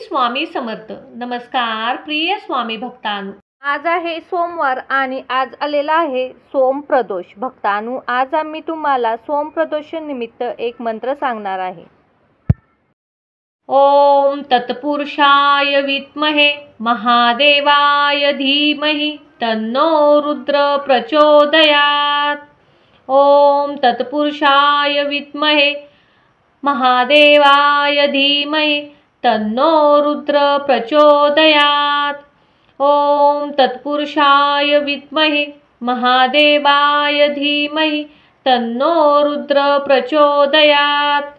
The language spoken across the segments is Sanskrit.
स्वामी समर्थ. नमस्कार प्रिय स्वामी भक्तांनो. आज आहे सोमवार आणि आज आलेला आहे सोम प्रदोष. भक्तांनो, आज आम्ही तुम्हाला सोम प्रदोष निमित्त एक मंत्र सांगणार आहे. ओम तत्पुरुषाय विद्महे महादेवाय धीमहि तन्नो रुद्र प्रचोदयात्. ओम तत्पुरुषाय विद्महे महादेवाय धीमहि तन्नो रुद्र प्रचोदयात्. ओम तत्पुरुषाय विद्महे महादेवाय धीमहि तन्नो रुद्र प्रचोदयात्.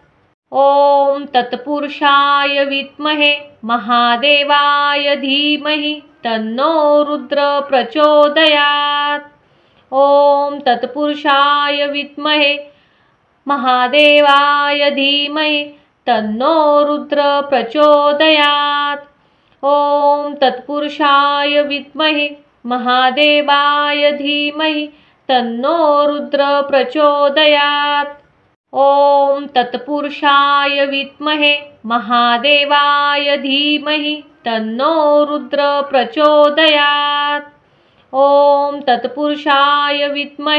ओम तत्पुरुषाय विद्महे महादेवाय धीमहि तन्नो रुद्र प्रचोदयात्. ओम तत्पुरुषाय विद्महे महादेवाय धीमहि तन्नो रुद्र प्रचोदयात्. ओम तत्पुरुषाय विद्महे महादेवाय धीमहि तन्नो रुद्र प्रचोदयात्. ओम तत्पुरुषाय विद्महे महादेवाय धीमहि तन्नो रुद्र प्रचोदयात्. ओम तत्पुरुषाय विद्महे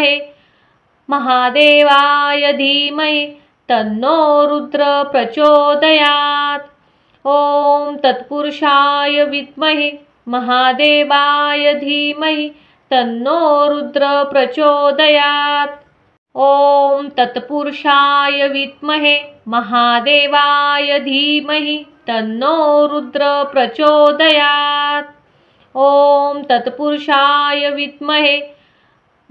महादेवाय धीमहि तन्नो रुद्र प्रचोदयात्. ओम तत्पुरुषाय विद्महे महादेवाय धीमहि तन्नो रुद्र प्रचोदयात्. ओम तत्पुरुषाय विद्महे महादेवाय धीमहि तन्नो रुद्र प्रचोदयात्. ओम तत्पुरुषाय विद्महे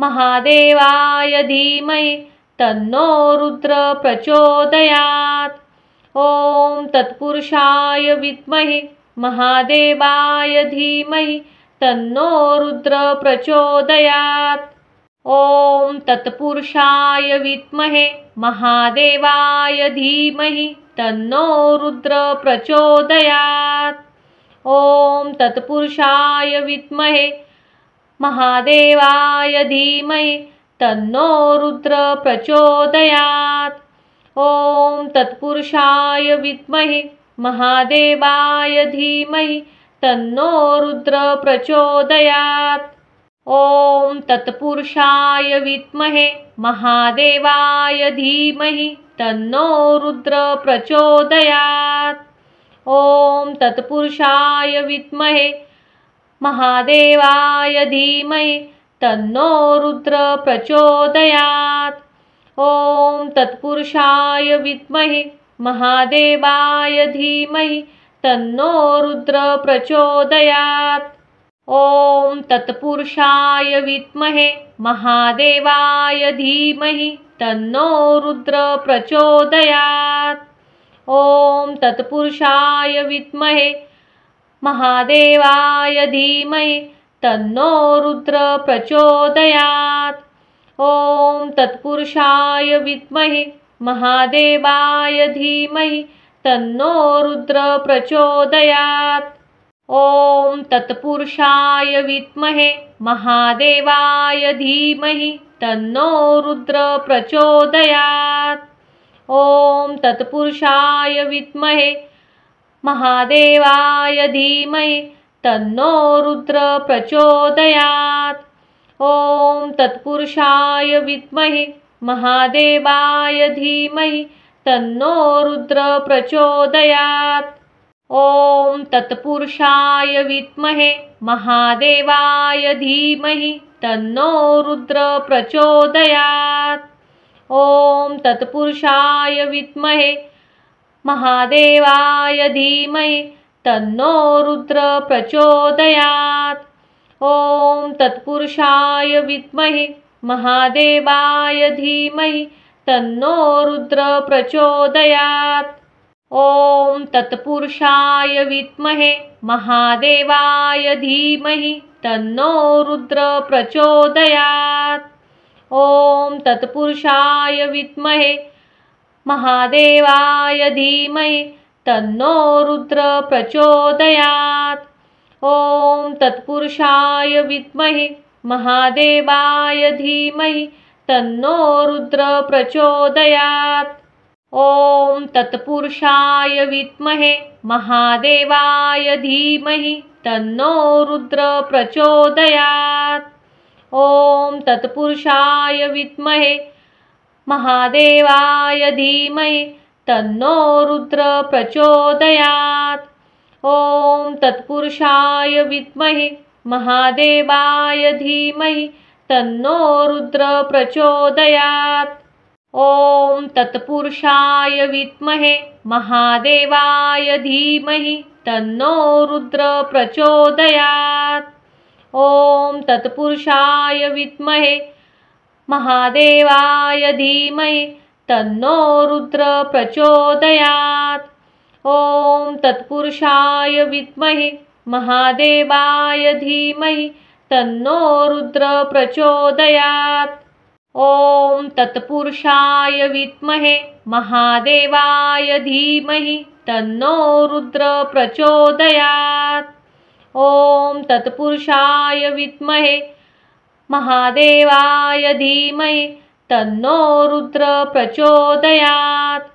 महादेवाय धीमहि तन्नो रुद्र प्रचोदयात्. ओम तत्पुरुषाय विद्महे महादेवाय धीमहि तन्नो रुद्र प्रचोदयात्. ओम तत्पुरुषाय विद्महे महादेवाय धीमहि तन्नो रुद्र प्रचोदयात्. ओम तत्पुरुषाय विद्महे महादेवाय धीमहि तन्नो रुद्र प्रचोदयात्. ओम तत्पुरुषाय विद्महे महादेवाय धीमहि तन्नो रुद्र प्रचोदयात्. ओम तत्पुरुषाय विद्महे महादेवाय धीमहि तन्नो रुद्र प्रचोदयात्. ओम तत्पुरुषाय विद्महे महादेवाय धीमहि तन्नो रुद्र प्रचोदयात्. ओम तत्पुरुषाय विद्महे महादेवाय धीमहि तन्नो रुद्र प्रचोदयात्. ओम तत्पुरुषाय विद्महे महादेवाय धीमहि तन्नो रुद्र प्रचोदयात्. ओम तत्पुरुषाय विद्महे महादेवाय धीमहि तन्नो रुद्र प्रचोदयात्. ओम तत्पुरुषाय विद्महे महादेवाय धीमहि तन्नो रुद्र प्रचोदयात्. ओम तत्पुरुषाय विद्महे महादेवाय धीमहि तन्नो रुद्र प्रचोदयात्. ओम तत्पुरुषाय विद्महे महादेवाय धीमहि तन्नो रुद्र प्रचोदयात्. ओम तत्पुरुषाय विद्महे महादेवाय धीमहि तन्नो रुद्र प्रचोदयात्. ओम तत्पुरुषाय विद्महे महादेवाय धीमहि तन्नो रुद्र प्रचोदयात्. ओम तत्पुरुषाय विद्महे महादेवाय धीमहि तन्नो रुद्र प्रचोदयात्. ओम तत्पुरुषाय विद्महे महादेवाय धीमहि तन्नो रुद्र प्रचोदयात्. ओम तत्पुरुषाय विद्महे महादेवाय धीमहि तन्नो रुद्र प्रचोदयात्. ओम तत्पुरुषाय विद्महे महादेवाय धीमहि तन्नो रुद्र प्रचोदयात्. ओम तत्पुरुषाय विद्महे महादेवाय धीमहि तन्नो रुद्र प्रचोदयात्. ॐ तत्पुरुषाय विद्महे महादेवाय धीमहि तन्नो रुद्र प्रचोदयात्। ॐ तत्पुरुषाय विद्महे महादेवाय धीमहि तन्नो रुद्र प्रचोदयात्। ॐ तत्पुरुषाय विद्महे महादेवाय धीमहि तन्नो रुद्र प्रचोदयात्। ॐ तत्पुरुषाय विद्महे महादेवाय धीमहि तन्नो रुद्र प्रचोदयात्। ॐ तत्पुरुषाय विद्महे महादेवाय धीमहि तन्नो रुद्र प्रचोदयात्। ॐ तत्पुरुषाय विद्महे महादेवाय धीमहि तन्नो रुद्र प्रचोदयात्। ॐ तत्पुरुषाय विद्महे महादेवाय धीमहि तन्नो रुद्र प्रचोदयात्। ॐ तत्पुरुषाय विद्महे महादेवाय धीमहि तन्नो रुद्र प्रचोदयात्।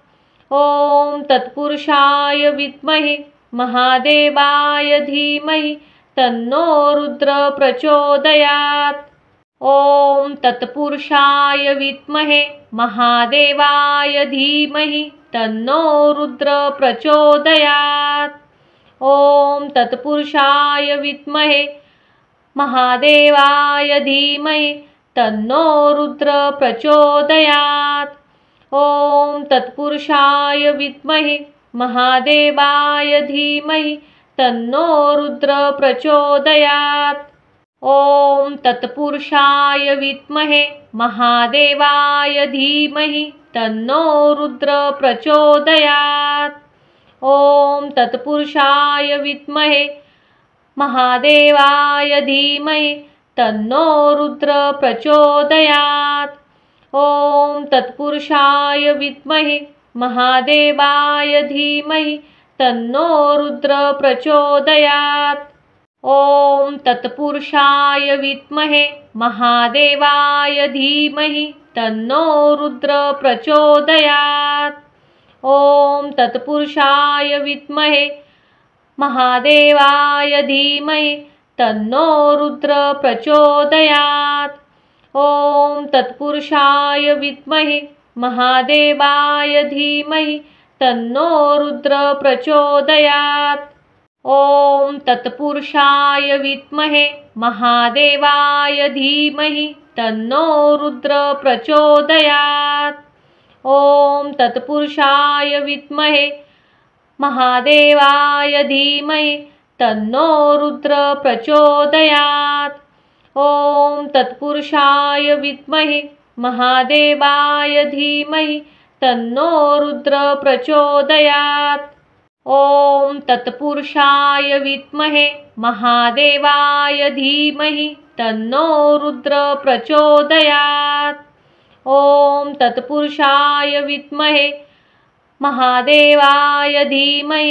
ॐ तत्पुरुषाय विद्महे महादेवाय धीमहि तन्नो रुद्र प्रचोदयात्। ॐ तत्पुरुषाय विद्महे महादेवाय धीमहि तन्नो रुद्र प्रचोदयात्। ॐ तत्पुरुषाय विद्महे महादेवाय धीमहि तन्नो रुद्र प्रचोदयात्। ॐ तत्पुरुषाय विद्महे महादेवाय धीमहि तन्नो रुद्र प्रचोदयात्। ॐ तत्पुरुषाय विद्महे महादेवाय धीमहि तन्नो रुद्र प्रचोदयात्। ॐ तत्पुरुषाय विद्महे महादेवाय धीमहि तन्नो रुद्र प्रचोदयात्। ॐ तत्पुरुषाय विद्महे महादेवाय धीमहि तन्नो रुद्र प्रचोदयात्। ॐ तत्पुरुषाय विद्महे महादेवाय धीमहि तन्नो रुद्र प्रचोदयात्। ॐ तत्पुरुषाय विद्महे महादेवाय धीमहि तन्नो रुद्र प्रचोदयात्। ॐ तत्पुरुषाय विद्महे महादेवाय धीमहि तन्नो रुद्र प्रचोदयात्। ॐ तत्पुरुषाय विद्महे महादेवाय धीमहि तन्नो रुद्र प्रचोदयात्। ॐ तत्पुरुषाय विद्महे महादेवाय धीमहि तन्नो रुद्र प्रचोदयात्। ॐ तत्पुरुषाय विद्महे महादेवाय धीमहि तन्नो रुद्र प्रचोदयात्। ॐ तत्पुरुषाय विद्महे महादेवाय धीमहि तन्नो रुद्र प्रचोदयात्। ॐ तत्पुरुषाय विद्महे महादेवाय धीमहि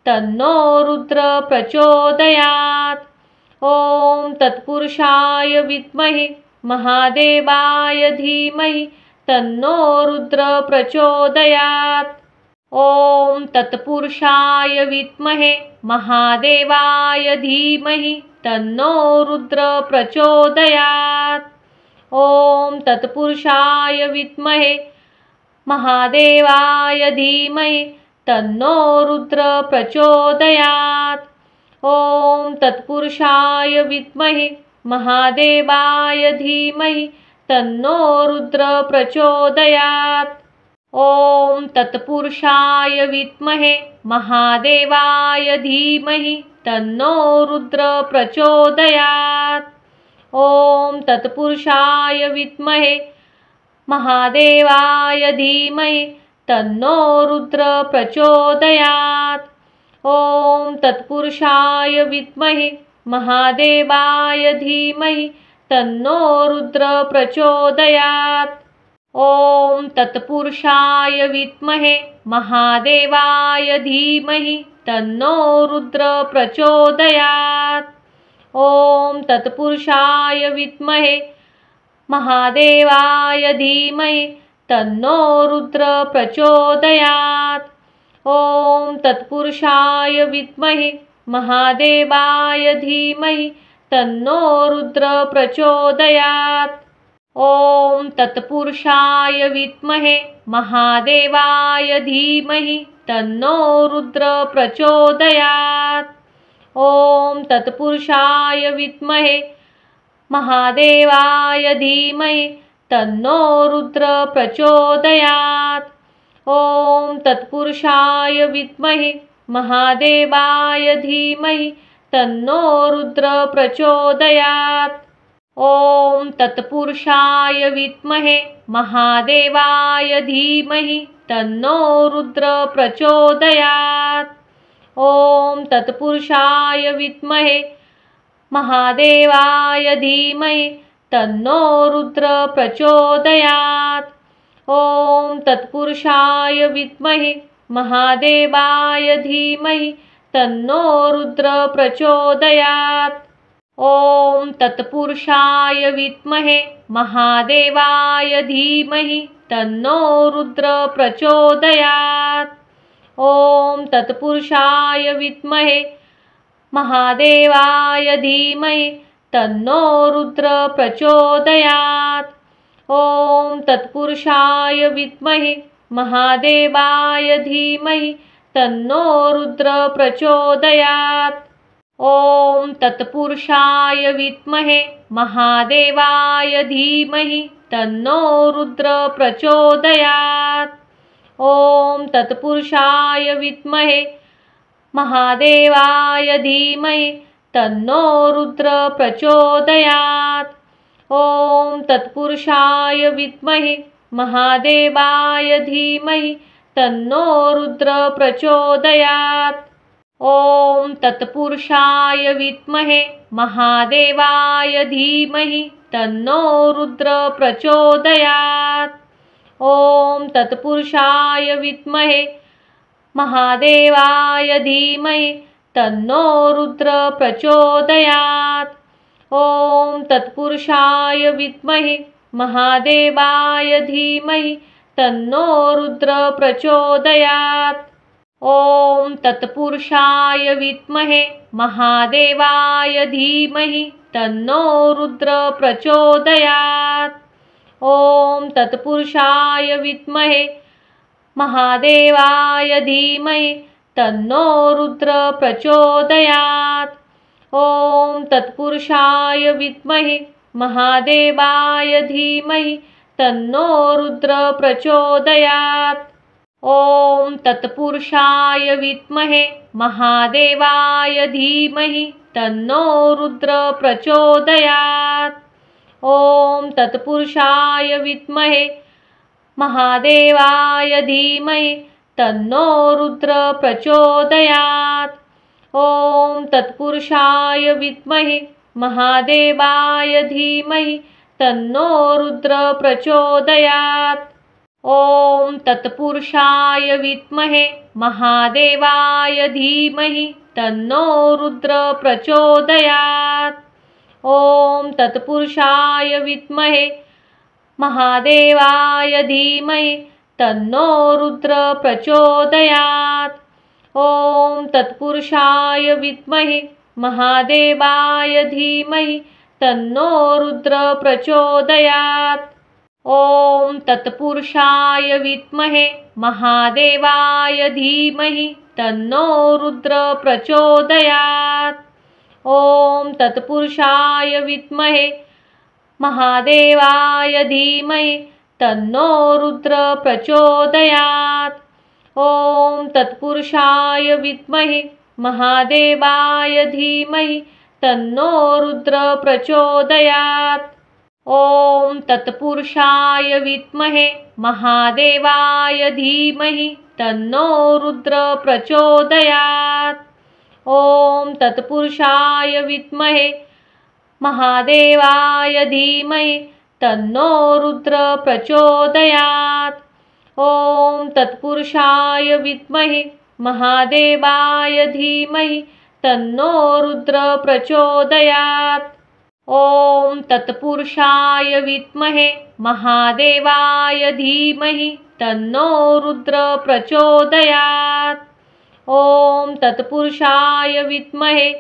तन्नो रुद्र प्रचोदयात्। ॐ तत्पुरुषाय विद्महे महादेवाय धीमहि तन्नो रुद्र प्रचोदयात्। ॐ तत्पुरुषाय विद्महे महादेवाय धीमहि तन्नो रुद्र प्रचोदयात्। ॐ तत्पुरुषाय विद्महे महादेवाय धीमहि तन्नो रुद्र प्रचोदयात्। ॐ तत्पुरुषाय विद्महे महादेवाय धीमहि तन्नो रुद्र प्रचोदयात्। ॐ तत्पुरुषाय विद्महे महादेवाय धीमहि तन्नो रुद्र प्रचोदयात्। ॐ तत्पुरुषाय विद्महे महादेवाय धीमहि तन्नो रुद्र प्रचोदयात्। ॐ तत्पुरुषाय विद्महे महादेवाय धीमहि तन्नो रुद्र प्रचोदयात्। ॐ तत्पुरुषाय विद्महे महादेवाय धीमहि तन्नो रुद्र प्रचोदयात्। ॐ तत्पुरुषाय विद्महे महादेवाय धीमहि तन्नो रुद्र प्रचोदयात्। ॐ तत्पुरुषाय विद्महे महादेवाय धीमहि तन्नो रुद्र प्रचोदयात्। ॐ तत्पुरुषाय विद्महे महादेवाय धीमहि तन्नो रुद्र प्रचोदयात्। ॐ तत्पुरुषाय विद्महे महादेवाय धीमहि तन्नो रुद्र प्रचोदयात्। ॐ तत्पुरुषाय विद्महे महादेवाय धीमहि तन्नो रुद्र प्रचोदयात्। ॐ तत्पुरुषाय विद्महे महादेवाय धीमहि तन्नो रुद्र प्रचोदयात्। ॐ तत्पुरुषाय विद्महे महादेवाय धीमहि तन्नो रुद्र प्रचोदयात्। ॐ तत्पुरुषाय विद्महे महादेवाय धीमहि तन्नो रुद्र प्रचोदयात्। ॐ तत्पुरुषाय विद्महे महादेवाय धीमहि तन्नो रुद्र प्रचोदयात्। ॐ तत्पुरुषाय विद्महे महादेवाय धीमहि तन्नो रुद्र प्रचोदयात्। ॐ तत्पुरुषाय विद्महे महादेवाय धीमहि तन्नो रुद्र प्रचोदयात्। ॐ तत्पुरुषाय विद्महे महादेवाय धीमहि तन्नो रुद्र प्रचोदयात्। ॐ तत्पुरुषाय विद्महे महादेवाय धीमहि तन्नो रुद्र प्रचोदयात्। ॐ तत्पुरुषाय विद्महे महादेवाय धीमहि तन्नो रुद्र प्रचोदयात्। ॐ तत्पुरुषाय विद्महे महादेवाय धीमहि तन्नो रुद्र प्रचोदयात्। ॐ तत्पुरुषाय विद्महे महादेवाय धीमहि तन्नो रुद्र प्रचोदयात्। ॐ तत्पुरुषाय विद्महे महादेवाय धीमहि तन्नो रुद्र प्रचोदयात्। ॐ तत्पुरुषाय विद्महे महादेवाय धीमहि तन्नो रुद्र प्रचोदयात्। ॐ तत्पुरुषाय विद्महे महादेवाय धीमहि तन्नो रुद्र प्रचोदयात्। ॐ तत्पुरुषाय विद्महे महादेवाय धीमहि तन्नो रुद्र प्रचोदयात्। ॐ तत्पुरुषाय विद्महे महादेवाय धीमहि तन्नो रुद्र प्रचोदयात्। ॐ तत्पुरुषाय विद्महे महादेवाय धीमहि तन्नो रुद्र प्रचोदयात्। ॐ तत्पुरुषाय विद्महे महादेवाय धीमहि तन्नो रुद्र प्रचोदयात्। ॐ तत्पुरुषाय विद्महे महादेवाय धीमहि तन्नो रुद्र प्रचोदयात्। ॐ तत्पुरुषाय विद्महे महादेवाय धीमहि तन्नो रुद्र प्रचोदयात्। ॐ तत्पुरुषाय विद्महे महादेवाय धीमहि तन्नो रुद्र प्रचोदयात्। ॐ तत्पुरुषाय विद्महे महादेवाय धीमहि तन्नो रुद्र प्रचोदयात्। ॐ तत्पुरुषाय विद्महे महादेवाय धीमहि तन्नो रुद्र प्रचोदयात्। ॐ तत्पुरुषाय विद्महे महादेवाय धीमहि तन्नो रुद्र प्रचोदयात्। ॐ तत्पुरुषाय विद्महे महादेवाय धीमहि तन्नो रुद्र प्रचोदयात्। ॐ तत्पुरुषाय विद्महे महादेवाय धीमहि तन्नो रुद्र प्रचोदयात्। ॐ तत्पुरुषाय विद्महे महादेवाय धीमहि तन्नो रुद्र प्रचोदयात्। ॐ तत्पुरुषाय विद्महे महादेवाय धीमहि तन्नो रुद्र प्रचोदयात्। ॐ तत्पुरुषाय विद्महे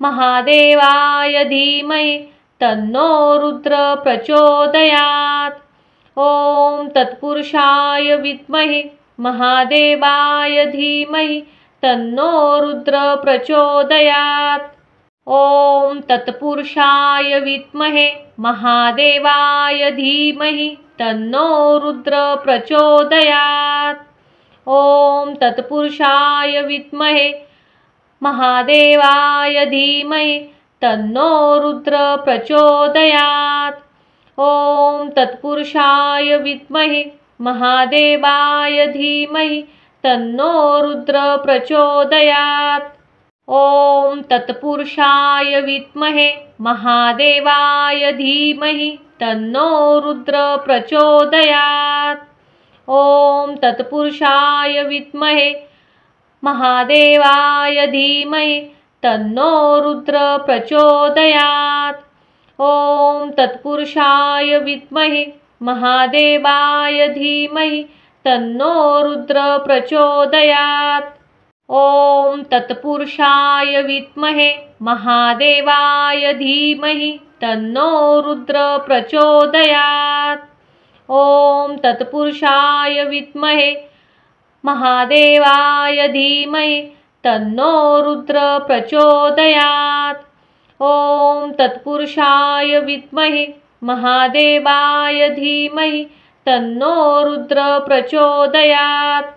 महादेवाय धीमहि तन्नो रुद्र प्रचोदयात्। ॐ तत्पुरुषाय विद्महे महादेवाय धीमहि तन्नो रुद्र प्रचोदयात्। ॐ तत्पुरुषाय विद्महे महादेवाय धीमहि तन्नो रुद्र प्रचोदयात्। ॐ तत्पुरुषाय विद्महे महादेवाय धीमहि तन्नो रुद्र प्रचोदयात्। ॐ तत्पुरुषाय विद्महे महादेवाय धीमहि तन्नो रुद्र प्रचोदयात्। ॐ तत्पुरुषाय विद्महे महादेवाय धीमहि तन्नो रुद्र प्रचोदयात्। ॐ तत्पुरुषाय विद्महे महादेवाय धीमहि तन्नो रुद्र प्रचोदयात्। ॐ तत्पुरुषाय विद्महे महादेवाय धीमहि तन्नो रुद्र प्रचोदयात्। ॐ तत्पुरुषाय विद्महे महादेवाय धीमहि तन्नो रुद्र प्रचोदयात्। ॐ तत्पुरुषाय विद्महे महादेवाय धीमहि तन्नो रुद्र प्रचोदयात्। ॐ तत्पुरुषाय विद्महे महादेवाय धीमहि तन्नो रुद्र प्रचोदयात्।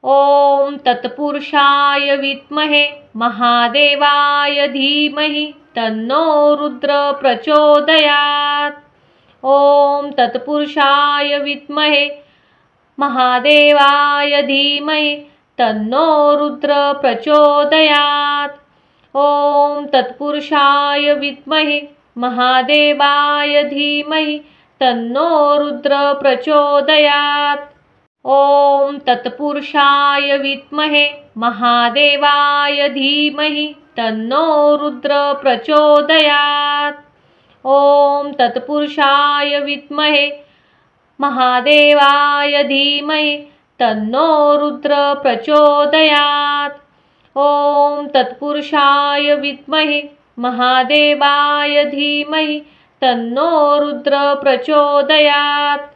ॐ तत्पुरुषाय विद्महे महादेवाय धीमहि तन्नो रुद्र प्रचोदयात्। ॐ तत्पुरुषाय विद्महे महादेवाय धीमहि तन्नो रुद्र प्रचोदयात्। ॐ तत्पुरुषाय विद्महे महादेवाय धीमहि तन्नो रुद्र प्रचोदयात्। ॐ तत्पुरुषाय विद्महे महादेवाय धीमहि तन्नो रुद्र प्रचोदयात्। ॐ तत्पुरुषाय विद्महे महादेवाय धीमहि तन्नो रुद्र प्रचोदयात्। ॐ तत्पुरुषाय विद्महे महादेवाय धीमहि तन्नो रुद्र प्रचोदयात्।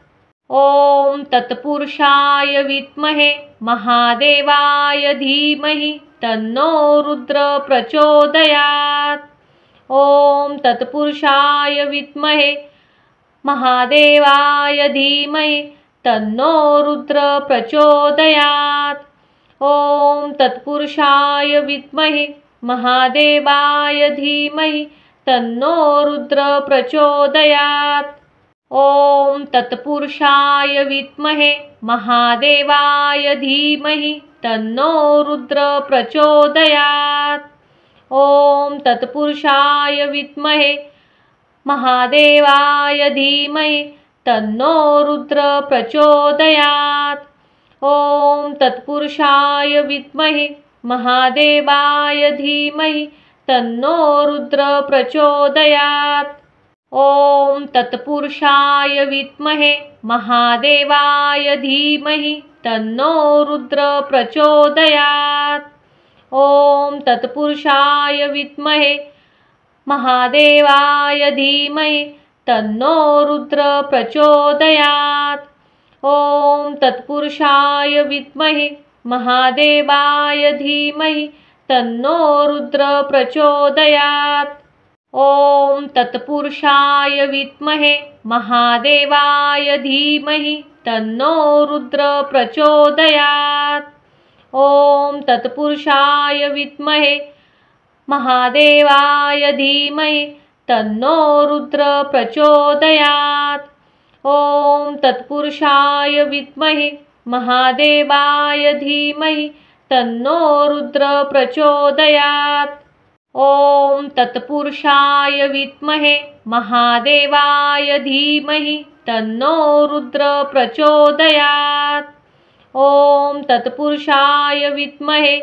ॐ तत्पुरुषाय विद्महे महादेवाय धीमहि तन्नो रुद्र प्रचोदयात्। ॐ तत्पुरुषाय विद्महे महादेवाय धीमहि तन्नो रुद्र प्रचोदयात्। ॐ तत्पुरुषाय विद्महे महादेवाय धीमहि तन्नो रुद्र प्रचोदयात्। ॐ तत्पुरुषाय विद्महे महादेवाय धीमहि तन्नो रुद्र प्रचोदयात्। ॐ तत्पुरुषाय विद्महे महादेवाय धीमहि तन्नो रुद्र प्रचोदयात्। ॐ तत्पुरुषाय विद्महे महादेवाय धीमहि तन्नो रुद्र प्रचोदयात्। ॐ तत्पुरुषाय विद्महे महादेवाय धीमहि तन्नो रुद्र प्रचोदयात्। ॐ तत्पुरुषाय विद्महे महादेवाय धीमहि तन्नो रुद्र प्रचोदयात्। ॐ तत्पुरुषाय विद्महे महादेवाय धीमहि तन्नो रुद्र प्रचोदयात्। ॐ तत्पुरुषाय विद्महे महादेवाय धीमहि तन्नो रुद्र प्रचोदयात्। ॐ तत्पुरुषाय विद्महे महादेवाय धीमहि तन्नो रुद्र प्रचोदयात्। ॐ तत्पुरुषाय विद्महे महादेवाय धीमहि तन्नो रुद्र प्रचोदयात्। ॐ तत्पुरुषाय विद्महे महादेवाय धीमहि तन्नो रुद्र प्रचोदयात्। ॐ तत्पुरुषाय विद्महे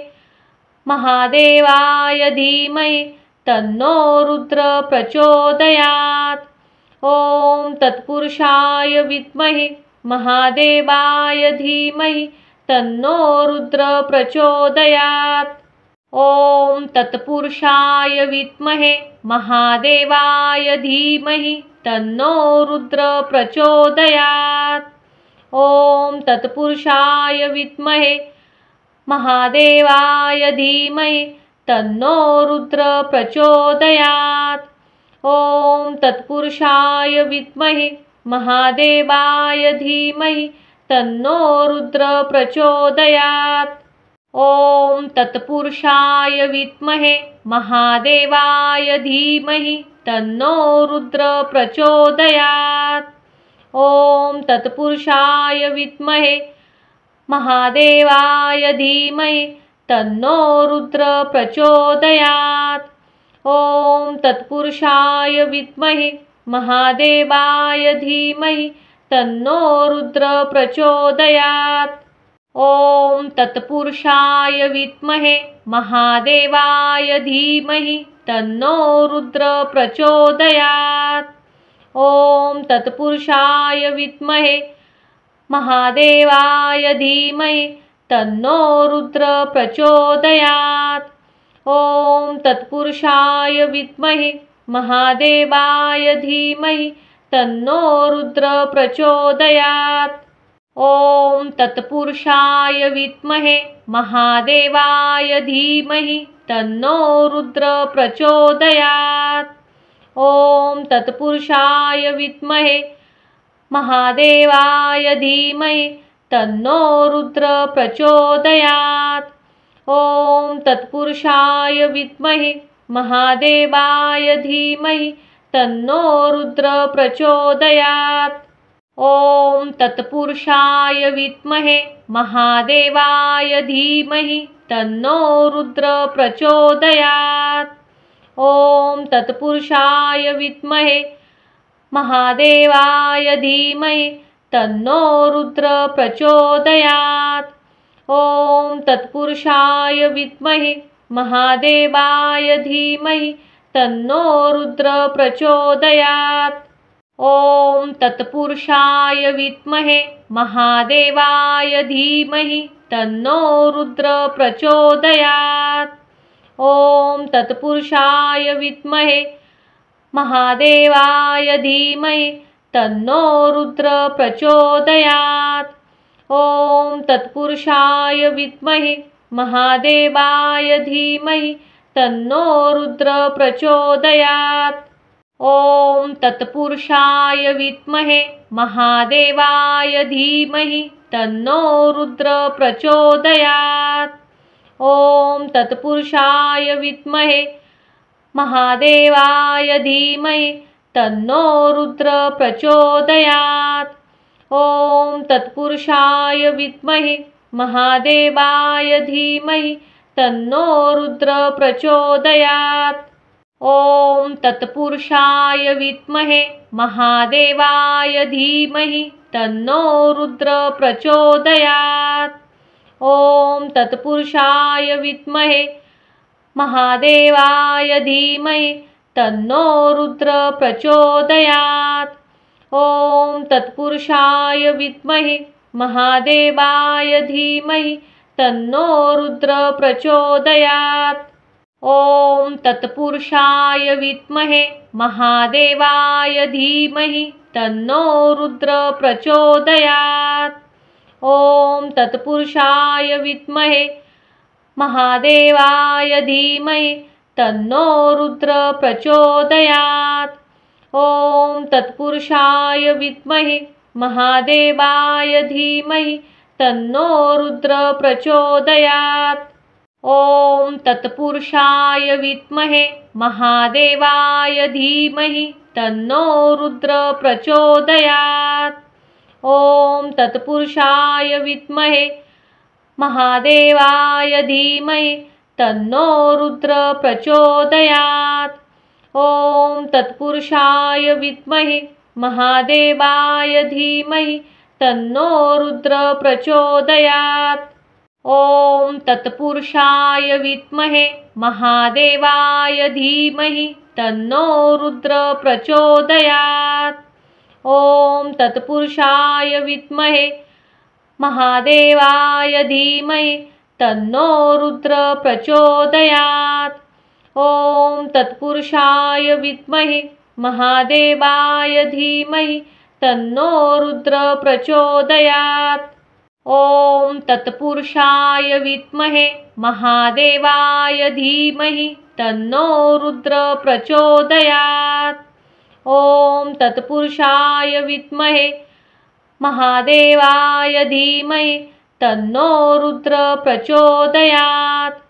महादेवाय धीमहि तन्नो रुद्र प्रचोदयात्। ॐ तत्पुरुषाय विद्महे महादेवाय धीमहि तन्नो रुद्र प्रचोदयात्। ॐ तत्पुरुषाय विद्महे महादेवाय धीमहि तन्नो रुद्र प्रचोदयात्। ॐ तत्पुरुषाय विद्महे महादेवाय धीमहि तन्नो रुद्र प्रचोदयात्। ॐ तत्पुरुषाय विद्महे महादेवाय धीमहि तन्नो रुद्र प्रचोदयात्। ॐ तत्पुरुषाय विद्महे महादेवाय धीमहि तन्नो रुद्र प्रचोदयात्। ॐ तत्पुरुषाय विद्महे महादेवाय धीमहि तन्नो रुद्र प्रचोदयात्। ॐ तत्पुरुषाय विद्महे महादेवाय धीमहि तन्नो रुद्र प्रचोदयात्। ॐ तत्पुरुषाय विद्महे महादेवाय धीमहि तन्नो रुद्र प्रचोदयात्। ॐ तत्पुरुषाय विद्महे महादेवाय धीमहि तन्नो रुद्र प्रचोदयात्। ॐ तत्पुरुषाय विद्महे महादेवाय धीमहि तन्नो रुद्र प्रचोदयात्। ॐ तत्पुरुषाय विद्महे महादेवाय धीमहि तन्नो रुद्र प्रचोदयात्। ॐ तत्पुरुषाय विद्महे महादेवाय धीमहि तन्नो रुद्र प्रचोदयात्। ॐ तत्पुरुषाय विद्महे महादेवाय धीमहि तन्नो रुद्र प्रचोदयात्। ॐ तत्पुरुषाय विद्महे महादेवाय धीमहि तन्नो रुद्र प्रचोदयात्। ॐ तत्पुरुषाय विद्महे महादेवाय धीमहि तन्नो रुद्र प्रचोदयात्। ॐ तत्पुरुषाय विद्महे महादेवाय धीमहि तन्नो रुद्र प्रचोदयात्। ॐ तत्पुरुषाय विद्महे महादेवाय धीमहि तन्नो रुद्र प्रचोदयात्। ॐ तत्पुरुषाय विद्महे महादेवाय धीमहि तन्नो रुद्र प्रचोदयात्। ॐ तत्पुरुषाय विद्महे महादेवाय धीमहि तन्नो रुद्र प्रचोदयात्। ॐ तत्पुरुषाय विद्महे महादेवाय धीमहि तन्नो रुद्र प्रचोदयात्। ॐ तत्पुरुषाय विद्महे महादेवाय धीमहि तन्नो रुद्र प्रचोदयात्। ॐ तत्पुरुषाय विद्महे महादेवाय धीमहि तन्नो रुद्र प्रचोदयात्। ॐ तत्पुरुषाय विद्महे महादेवाय धीमहि तन्नो रुद्र प्रचोदयात्। ॐ तत्पुरुषाय विद्महे महादेवाय धीमहि तन्नो रुद्र प्रचोदयात्। ॐ तत्पुरुषाय विद्महे महादेवाय धीमहि तन्नो रुद्र प्रचोदयात्। ॐ तत्पुरुषाय विद्महे महादेवाय धीमहि तन्नो रुद्र प्रचोदयात्। ॐ तत्पुरुषाय विद्महे महादेवाय धीमहि तन्नो रुद्र प्रचोदयात्। ॐ तत्पुरुषाय विद्महे महादेवाय धीमहि तन्नो रुद्र प्रचोदयात्। ॐ तत्पुरुषाय विद्महे महादेवाय धीमहि तन्नो रुद्र प्रचोदयात्। ॐ तत्पुरुषाय विद्महे महादेवाय धीमहि तन्नो रुद्र प्रचोदयात्। ॐ तत्पुरुषाय विद्महे महादेवाय धीमहि तन्नो रुद्र प्रचोदयात्। ॐ तत्पुरुषाय विद्महे महादेवाय धीमहि तन्नो रुद्र प्रचोदयात्। ॐ तत्पुरुषाय विद्महे महादेवाय धीमहि तन्नो रुद्र प्रचोदयात्। ॐ तत्पुरुषाय विद्महे महादेवाय धीमहि तन्नो रुद्र प्रचोदयात्। ॐ तत्पुरुषाय विद्महे महादेवाय धीमहि तन्नो रुद्र प्रचोदयात्। ॐ तत्पुरुषाय विद्महे महादेवाय धीमहि तन्नो रुद्र प्रचोदयात्।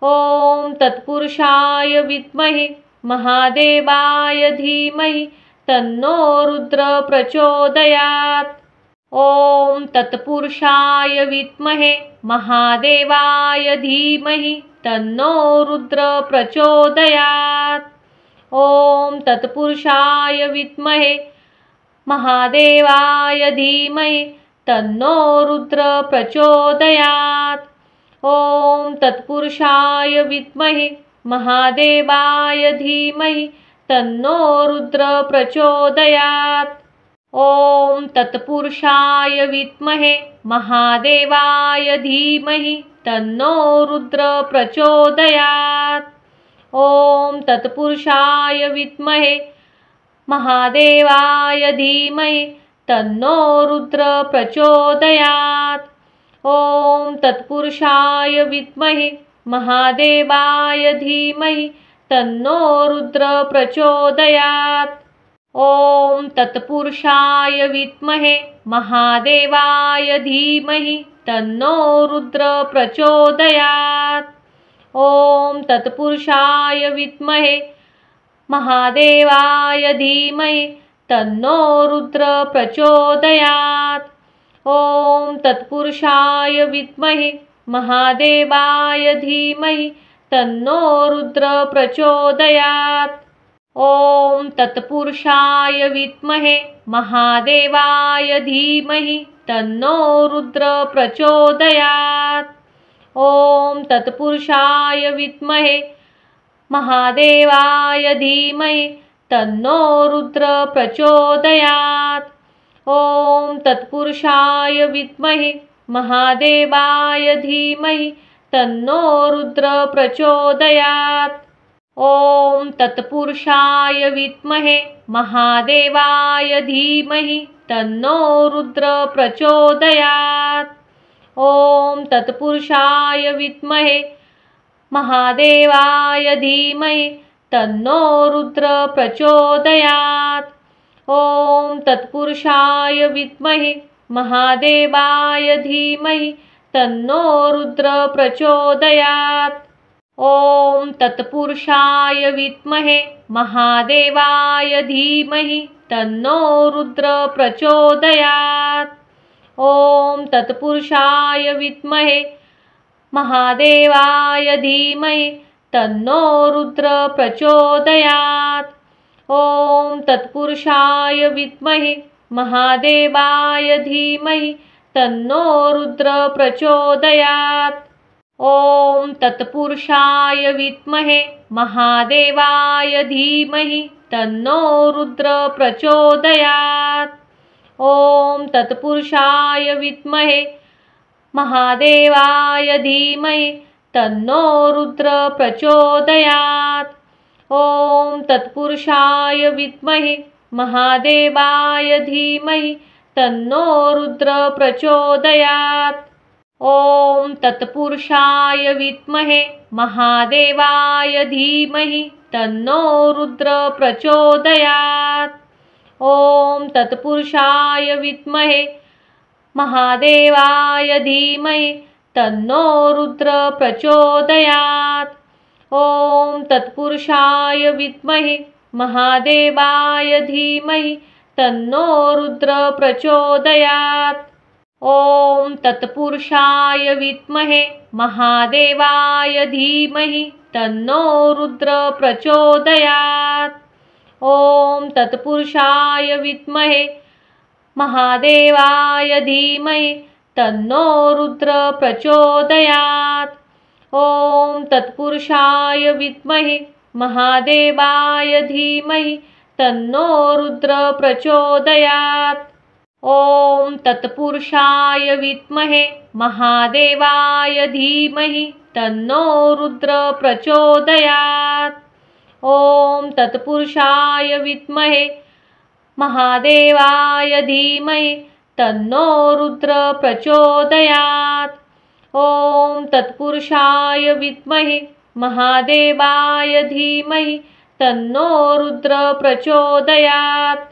ॐ तत्पुरुषाय विद्महे महादेवाय धीमहि तन्नो रुद्र प्रचोदयात्। ॐ तत्पुरुषाय विद्महे महादेवाय धीमहि तन्नो रुद्र प्रचोदयात्। ॐ तत्पुरुषाय विद्महे महादेवाय धीमहि तन्नो रुद्र प्रचोदयात्। ॐ तत्पुरुषाय विद्महे महादेवाय धीमहि तन्नो रुद्र प्रचोदयात्। ॐ तत्पुरुषाय विद्महे महादेवाय धीमहि तन्नो रुद्र प्रचोदयात्। ॐ तत्पुरुषाय विद्महे महादेवाय धीमहि तन्नो रुद्र प्रचोदयात्। ॐ तत्पुरुषाय विद्महे महादेवाय धीमहि तन्नो रुद्र प्रचोदयात्। ॐ तत्पुरुषाय विद्महे महादेवाय धीमहि तन्नो रुद्र प्रचोदयात्। ॐ तत्पुरुषाय विद्महे महादेवाय धीमहि तन्नो रुद्र प्रचोदयात्। ॐ तत्पुरुषाय विद्महे महादेवाय धीमहि तन्नो रुद्र प्रचोदयात्। ॐ तत्पुरुषाय विद्महे महादेवाय धीमहि तन्नो रुद्र प्रचोदयात्। ॐ तत्पुरुषाय विद्महे महादेवाय धीमहि तन्नो रुद्र प्रचोदयात्। ॐ तत्पुरुषाय विद्महे महादेवाय धीमहि तन्नो रुद्र प्रचोदयात्। ॐ तत्पुरुषाय विद्महे महादेवाय धीमहि तन्नो रुद्र प्रचोदयात्। ॐ तत्पुरुषाय विद्महे महादेवाय धीमहि तन्नो रुद्र प्रचोदयात्। ॐ तत्पुरुषाय विद्महे महादेवाय धीमहि तन्नो रुद्र प्रचोदयात्। ॐ तत्पुरुषाय विद्महे महादेवाय धीमहि तन्नो रुद्र प्रचोदयात्। ॐ तत्पुरुषाय विद्महे महादेवाय धीमहि तन्नो रुद्र प्रचोदयात्। ॐ तत्पुरुषाय विद्महे महादेवाय धीमहि तन्नो रुद्र प्रचोदयात्। ॐ तत्पुरुषाय विद्महे महादेवाय धीमहि तन्नो रुद्र प्रचोदयात्। ॐ तत्पुरुषाय विद्महे महादेवाय धीमहि तन्नो रुद्र प्रचोदयात्। ॐ तत्पुरुषाय विद्महे महादेवाय धीमहि तन्नो रुद्र प्रचोदयात्। ॐ तत्पुरुषाय विद्महे महादेवाय धीमहि तन्नो रुद्र प्रचोदयात्। ॐ तत्पुरुषाय विद्महे महादेवाय धीमहि तन्नो रुद्र प्रचोदयात्। ॐ तत्पुरुषाय विद्महे महादेवाय धीमहि तन्नो रुद्र प्रचोदयात्। ॐ तत्पुरुषाय विद्महे महादेवाय धीमहि तन्नो रुद्र प्रचोदयात्। ॐ तत्पुरुषाय विद्महे महादेवाय धीमहि तन्नो रुद्र प्रचोदयात्। ॐ तत्पुरुषाय विद्महे महादेवाय धीमहि तन्नो रुद्र प्रचोदयात्। ॐ तत्पुरुषाय विद्महे महादेवाय धीमहि तन्नो रुद्र प्रचोदयात्। ॐ तत्पुरुषाय विद्महे महादेवाय धीमहि तन्नो रुद्र प्रचोदयात्। ॐ तत्पुरुषाय विद्महे महादेवाय धीमहि तन्नो रुद्र प्रचोदयात्।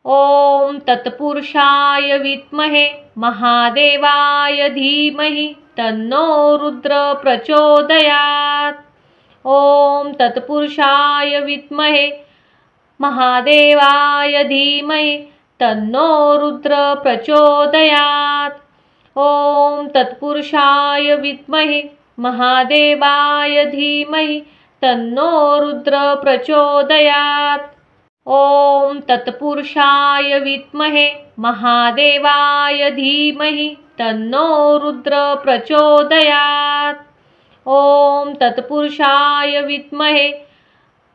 ॐ तत्पुरुषाय विद्महे महादेवाय धीमहि तन्नो रुद्र प्रचोदयात्। ॐ तत्पुरुषाय विद्महे महादेवाय धीमहि तन्नो रुद्र प्रचोदयात्। ॐ तत्पुरुषाय विद्महे महादेवाय धीमहि तन्नो रुद्र प्रचोदयात्। ॐ तत्पुरुषाय विद्महे महादेवाय धीमहि तन्नो रुद्र प्रचोदयात्। ॐ तत्पुरुषाय विद्महे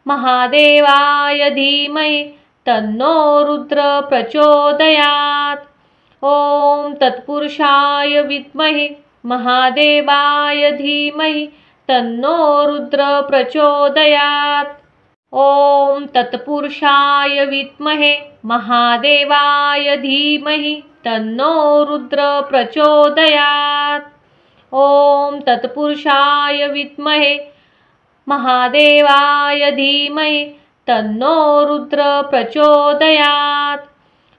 महादेवाय धीमहि तन्नो रुद्र प्रचोदयात्। ॐ तत्पुरुषाय विद्महे महादेवाय धीमहि तन्नो रुद्र प्रचोदयात्। ॐ तत्पुरुषाय विद्महे महादेवाय धीमहि तन्नो रुद्र प्रचोदयात्। ॐ तत्पुरुषाय विद्महे महादेवाय धीमहि तन्नो रुद्र प्रचोदयात्।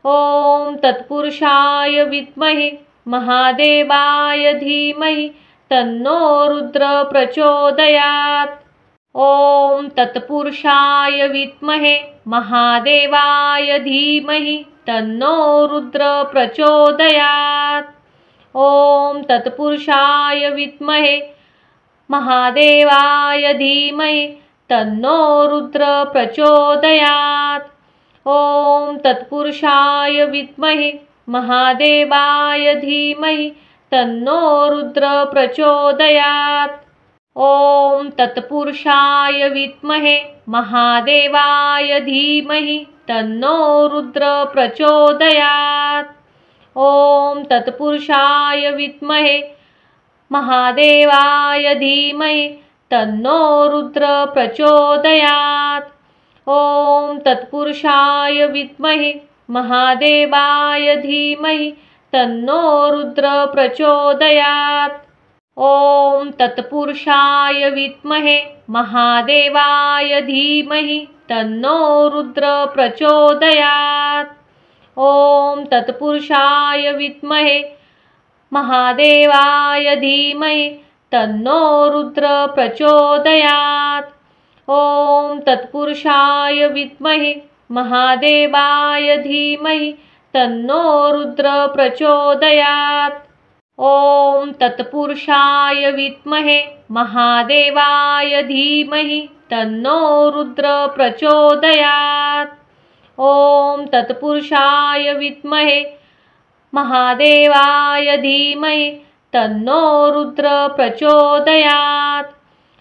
ॐ तत्पुरुषाय विद्महे महादेवाय धीमहि तन्नो रुद्र प्रचोदयात्। ॐ तत्पुरुषाय विद्महे महादेवाय धीमहि तन्नो रुद्र प्रचोदयात्। ॐ तत्पुरुषाय विद्महे महादेवाय धीमहि तन्नो रुद्र प्रचोदयात्। ॐ तत्पुरुषाय विद्महे महादेवाय धीमहि तन्नो रुद्र प्रचोदयात्। ॐ तत्पुरुषाय विद्महे महादेवाय धीमहि तन्नो रुद्र प्रचोदयात्। ॐ तत्पुरुषाय विद्महे महादेवाय धीमहि तन्नो रुद्र प्रचोदयात्। ॐ तत्पुरुषाय विद्महे महादेवाय धीमहि तन्नो रुद्र प्रचोदयात्। ॐ तत्पुरुषाय विद्महे महादेवाय धीमहि तन्नो रुद्र प्रचोदयात्। ॐ तत्पुरुषाय विद्महे महादेवाय धीमहि तन्नो रुद्र प्रचोदयात्। ॐ तत्पुरुषाय विद्महे महादेवाय धीमहि तन्नो रुद्र प्रचोदयात्। ॐ तत्पुरुषाय विद्महे महादेवाय धीमहि तन्नो रुद्र प्रचोदयात्। ॐ तत्पुरुषाय विद्महे महादेवाय धीमहि तन्नो रुद्र प्रचोदयात्।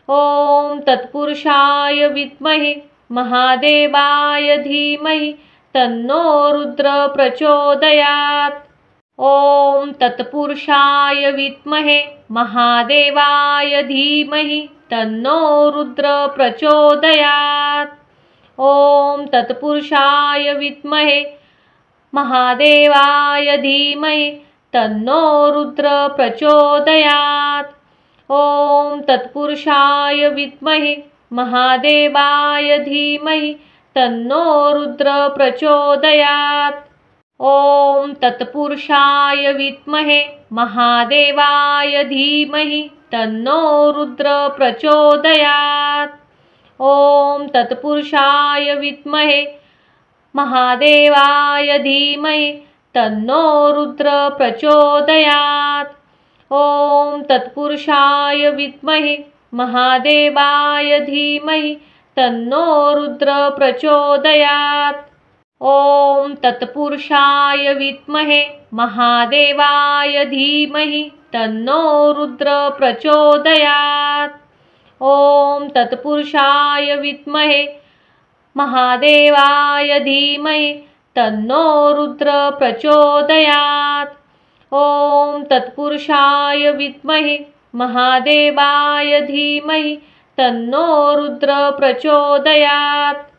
ॐ तत्पुरुषाय विद्महे महादेवाय धीमहि तन्नो रुद्र प्रचोदयात्। ॐ तत्पुरुषाय विद्महे महादेवाय धीमहि तन्नो रुद्र प्रचोदयात्। ॐ तत्पुरुषाय विद्महे महादेवाय धीमहि तन्नो रुद्र प्रचोदयात्। ॐ तत्पुरुषाय विद्महे महादेवाय धीमहि तन्नो रुद्र प्रचोदयात्। ॐ तत्पुरुषाय विद्महे महादेवाय धीमहि तन्नो रुद्र प्रचोदयात्। ॐ तत्पुरुषाय विद्महे महादेवाय धीमहि तन्नो रुद्र प्रचोदयात्। ॐ तत्पुरुषाय विद्महे महादेवाय धीमहि तन्नो रुद्र प्रचोदयात्। ॐ तत्पुरुषाय विद्महे महादेवाय धीमहि तन्नो रुद्र प्रचोदयात्। ॐ तत्पुरुषाय विद्महे महादेवाय धीमहि तन्नो रुद्र प्रचोदयात्। ॐ तत्पुरुषाय विद्महे महादेवाय धीमहि तन्नो रुद्र प्रचोदयात्।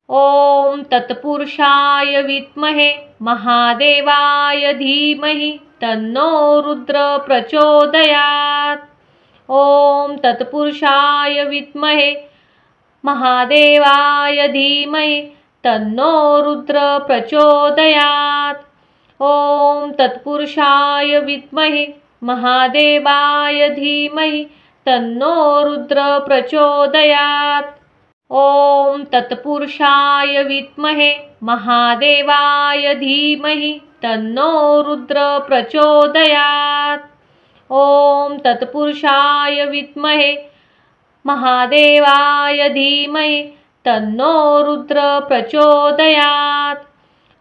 ॐ तत्पुरुषाय विद्महे महादेवाय धीमहि तन्नो रुद्र प्रचोदयात्। ॐ तत्पुरुषाय विद्महे महादेवाय धीमहि तन्नो रुद्र प्रचोदयात्। ॐ तत्पुरुषाय विद्महे महादेवाय धीमहि तन्नो रुद्र प्रचोदयात्। ॐ तत्पुरुषाय विद्महे महादेवाय धीमहि तन्नो रुद्र प्रचोदयात्। ॐ तत्पुरुषाय विद्महे महादेवाय धीमहि तन्नो रुद्र प्रचोदयात्।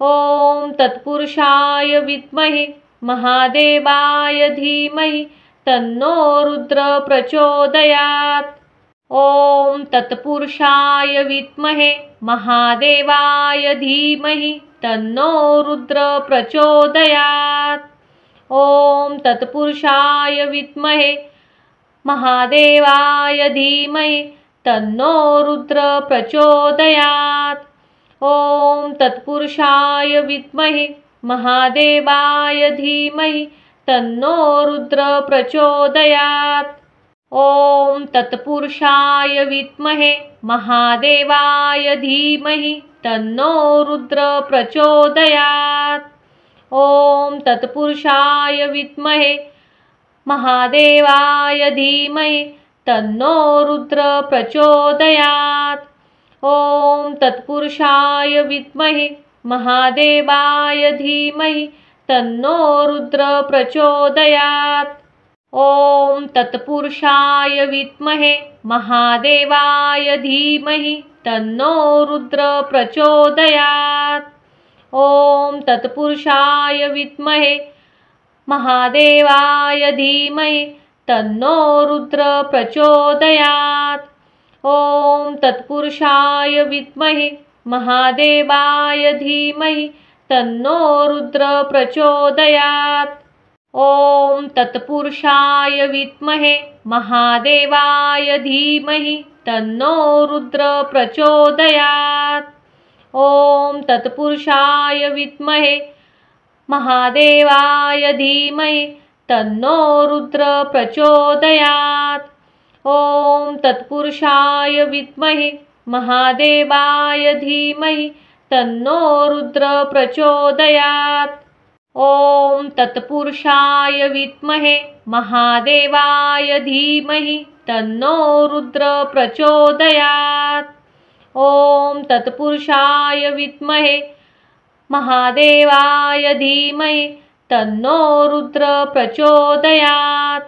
ॐ तत्पुरुषाय विद्महे महादेवाय धीमहि तन्नो रुद्र प्रचोदयात्। ॐ तत्पुरुषाय विद्महे महादेवाय धीमहि तन्नो रुद्र प्रचोदयात्। ॐ तत्पुरुषाय विद्महे महादेवाय धीमहि तन्नो रुद्र प्रचोदयात्। ॐ तत्पुरुषाय विद्महे महादेवाय धीमहि तन्नो रुद्र प्रचोदयात्। ॐ तत्पुरुषाय विद्महे महादेवाय धीमहि तन्नो रुद्र प्रचोदयात्। ॐ तत्पुरुषाय विद्महे महादेवाय धीमहि तन्नो रुद्र प्रचोदयात्। ॐ तत्पुरुषाय विद्महे महादेवाय धीमहि तन्नो रुद्र प्रचोदयात्। ॐ तत्पुरुषाय विद्महे महादेवाय धीमहि तन्नो रुद्र प्रचोदयात्। ॐ तत्पुरुषाय विद्महे महादेवाय धीमहि तन्नो रुद्र प्रचोदयात्। ॐ तत्पुरुषाय विद्महे महादेवाय धीमहि तन्नो रुद्र प्रचोदयात्। ॐ तत्पुरुषाय विद्महे महादेवाय धीमहि तन्नो रुद्र प्रचोदयात्। ॐ तत्पुरुषाय विद्महे महादेवाय धीमहि तन्नो रुद्र प्रचोदयात्। ॐ तत्पुरुषाय विद्महे महादेवाय धीमहि तन्नो रुद्र प्रचोदयात्। ॐ तत्पुरुषाय विद्महे महादेवाय धीमहि तन्नो रुद्र प्रचोदयात्। ॐ तत्पुरुषाय विद्महे महादेवाय धीमहि तन्नो रुद्र प्रचोदयात्।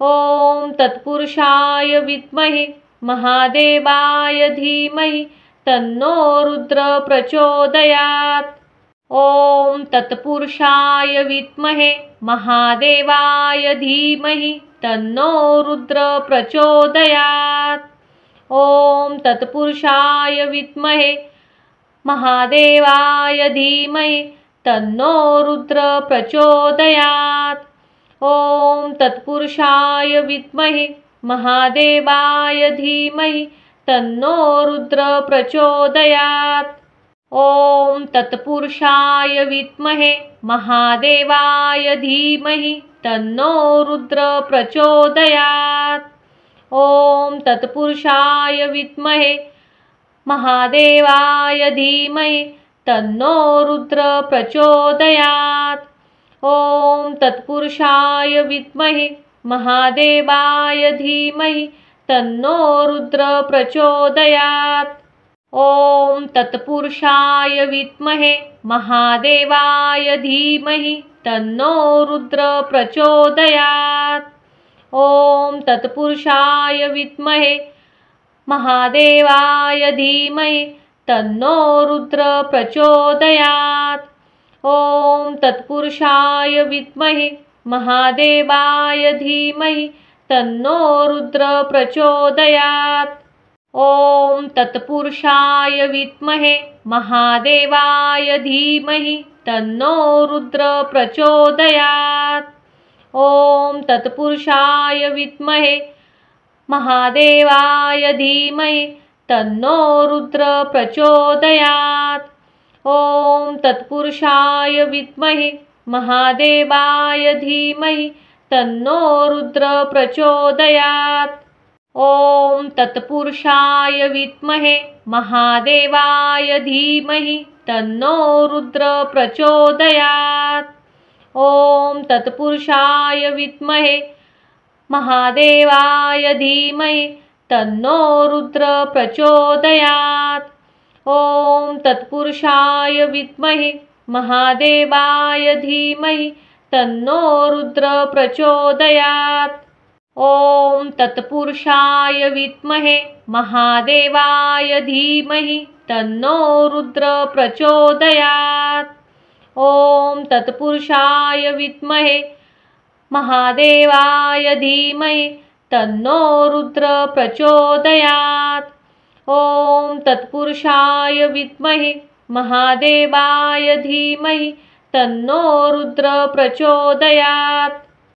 ॐ तत्पुरुषाय विद्महे महादेवाय धीमहि तन्नो रुद्र प्रचोदयात्। ॐ तत्पुरुषाय विद्महे महादेवाय धीमहि तन्नो रुद्र प्रचोदयात्। ॐ तत्पुरुषाय विद्महे महादेवाय धीमहि तन्नो रुद्र प्रचोदयात्। ॐ तत्पुरुषाय विद्महे महादेवाय धीमहि तन्नो रुद्र प्रचोदयात्। ॐ तत्पुरुषाय विद्महे महादेवाय धीमहि तन्नो रुद्र प्रचोदयात्। ॐ तत्पुरुषाय विद्महे महादेवाय धीमहि तन्नो रुद्र प्रचोदयात्। ॐ तत्पुरुषाय विद्महे महादेवाय धीमहि तन्नो रुद्र प्रचोदयात्। ॐ तत्पुरुषाय विद्महे महादेवाय धीमहि तन्नो रुद्र प्रचोदयात्। ॐ तत्पुरुषाय विद्महे महादेवाय धीमहि तन्नो रुद्र प्रचोदयात्। ॐ तत्पुरुषाय विद्महे महादेवाय धीमहि तन्नो रुद्र प्रचोदयात्। ॐ तत्पुरुषाय विद्महे महादेवाय धीमहि तन्नो रुद्र प्रचोदयात्। ॐ तत्पुरुषाय विद्महे महादेवाय धीमहि तन्नो रुद्र प्रचोदयात्। ॐ तत्पुरुषाय विद्महे महादेवाय धीमहि तन्नो रुद्र प्रचोदयात्। ॐ तत्पुरुषाय विद्महे महादेवाय धीमहि तन्नो रुद्र प्रचोदयात्। ॐ तत्पुरुषाय विद्महे महादेवाय धीमहि तन्नो रुद्र प्रचोदयात्। ॐ तत्पुरुषाय विद्महे महादेवाय धीमहि तन्नो रुद्र प्रचोदयात्। ॐ तत्पुरुषाय विद्महे महादेवाय धीमहि तन्नो रुद्र प्रचोदयात्। ॐ तत्पुरुषाय विद्महे महादेवाय धीमहि तन्नो रुद्र प्रचोदयात्। ॐ तत्पुरुषाय विद्महे महादेवाय धीमहि तन्नो रुद्र प्रचोदयात्। ॐ तत्पुरुषाय विद्महे महादेवाय धीमहि तन्नो रुद्र प्रचोदयात्। ॐ तत्पुरुषाय विद्महे महादेवाय धीमहि तन्नो रुद्र प्रचोदयात्। ॐ तत्पुरुषाय विद्महे महादेवाय धीमहि तन्नो रुद्र प्रचोदयात्।